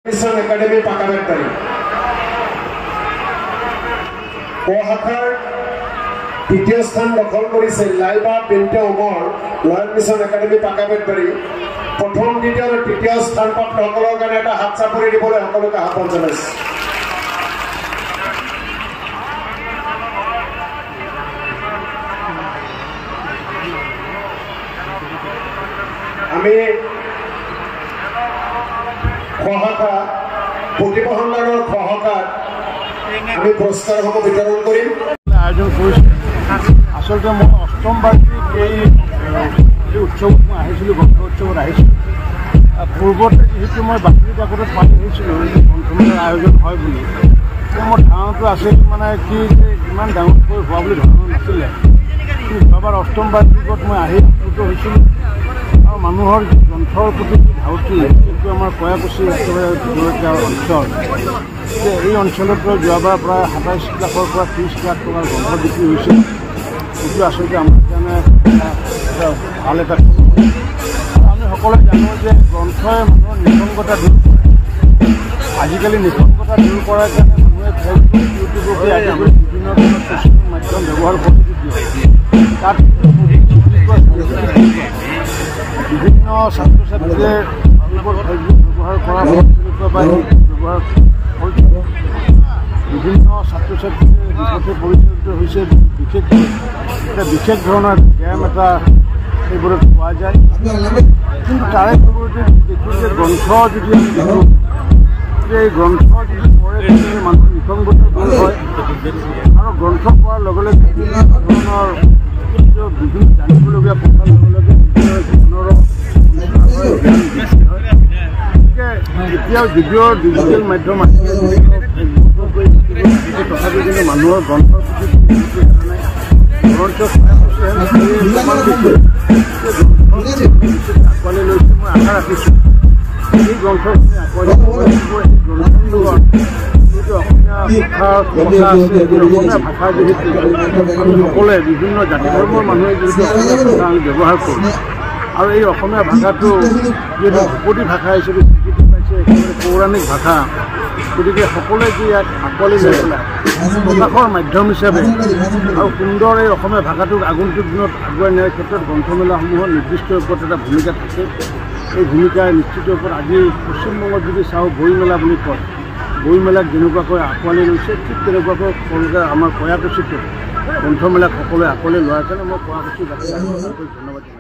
Academy পাকাবেটবাড়ি শাখাৰ তৃতীয় স্থান দখল কৰেছে লাইবা বিনতে ওমৰ ৰয়েল মিছন একাডেমি পাকাবেটবাড়ি প্ৰথম দ্বিতীয় আৰু তৃতীয় স্থান প্ৰাপ্তসকলৰ কাৰণে এটা হাত চাপৰি দিবলৈ সকলোকে আহ্বান জনাইছে। আমি সহায়তা প্ৰতিভাসন্ধানৰ সহায়তাত আমি পুৰস্কাৰসমূহ বিতৰণ কৰিম। আয়োজন কৰিছোঁ। আচলতে মই অষ্টম বাৰ্ষিক এই উৎসৱত মই আহিছিলোঁ, গ্ৰন্থ উৎসৱত আহিছিলোঁ। পূৰ্বতে যিহেতু মই বাতৰি কাকতত পাই আহিছিলোঁ গ্ৰন্থমেলাৰ আয়োজন হয় বুলি, মোৰ ধাৰণাটো আছিল মানে কি যে ইমান ডাঙৰকৈ হোৱা বুলি ধাৰণা নাছিলে। কিন্তু যোৱাবাৰ অষ্টম বাৰ্ষিকত মই আহি উপকৃত হৈছিলোঁ আৰু মানুহৰ গ্ৰন্থৰ প্ৰতি ধাউতি, কিন্তু আমাৰ কয়াকুছি একেবাৰে ভিতৰুৱা অঞ্চল যে এই অঞ্চলতো যোৱাবাৰ প্ৰায় ২৭ লাখৰ পৰা ৩০ লাখ টকাৰ গ্ৰন্থ বিক্ৰী হৈছিল। সেইটো আচলতে আমাৰ কাৰণে ভাল এটা আমি সকলোৱে জানো যে গ্ৰন্থই মানুহৰ নিসংগতা দূৰ কৰে। আজিকালি নিসংগতা দূৰ কৰাৰ কাৰণে মানুহে ফেচবুক, ইউটিউবকে আদি কৰি বিভিন্ন ধৰণৰ ছ'চিয়েল মাধ্যম ব্যৱহাৰ কৰি দিয়ে। তাত বিভিন্ন ছাত্ৰ ছাত্ৰীয়ে ফেচবুক ব্যৱহাৰ কৰাৰ ফলত বা ব্যৱহাৰ বিভিন্ন ছাত্ৰ ছাত্ৰীয়ে বিপথে পৰিচালিত হৈছে। বিশেষ ধৰণৰ গেম এটা এইবোৰত পোৱা যায়। কিন্তু তাৰে পৰিৱৰ্তে দেখোঁ যে গ্ৰন্থ যদি আমি দেখোঁ যে এই গ্ৰন্থ যদি পঢ়ে তেতিয়াহ'লে মানুহৰ নিসংগতা দূৰ হয় আৰু গ্ৰন্থ পঢ়াৰ লগে লগে বিভিন্ন ধৰণৰ বিভিন্ন জানিবলগীয়া পঢ়াৰ লগে লগে নিজৰ জীৱনৰ জ্ঞান বৃদ্ধি হয়। গতিকে এতিয়াও যদিও ডিজিটেল মাধ্যম আহিলে তথাপিও কিন্তু মানুহৰ গ্ৰন্থৰ প্ৰতি নাই। গ্ৰন্থ আঁকোৱালি লৈছোঁ। মই আশা ৰাখিছোঁ এই গ্ৰন্থখিনি আঁকোৱালি গ্ৰন্থৰ যিটো অসমীয়া ভাষাৰ সমস্যা আছে, অসমীয়া ভাষা যিহেতু আমি সকলোৱে বিভিন্ন জাতি ধৰ্মৰ মানুহে যিহেতু অসমীয়া ভাষা আমি ব্যৱহাৰ কৰোঁ আৰু এই অসমীয়া ভাষাটো যিহেতু ধ্ৰুপদী ভাষা হিচাপে স্বীকৃতি পাইছে, একেবাৰে পৌৰাণিক ভাষা, গতিকে সকলোৱে যি ইয়াক আঁকোৱালি লৈ পেলাই প্ৰকাশৰ মাধ্যম হিচাপে আৰু সুন্দৰ এই অসমীয়া ভাষাটোক আগন্তুক দিনত আগুৱাই নিয়াৰ ক্ষেত্ৰত গ্ৰন্থমেলাসমূহৰ নিৰ্দিষ্ট ওপৰত এটা ভূমিকা থাকে। এই ভূমিকাৰ নিশ্চিত ওপৰত আজি পশ্চিমবংগত যদি চাওঁ বইমেলা বুলি কয়, বইমেলাক যেনেকুৱাকৈ আঁকোৱালি লৈছে ঠিক তেনেকুৱাকৈ সকলোকে আমাৰ কয়াকুছিতো গ্ৰন্থমেলাক সকলোৱে আঁকোৱালি লোৱাৰ কাৰণে মই কয়াকুছি ধন্যবাদ।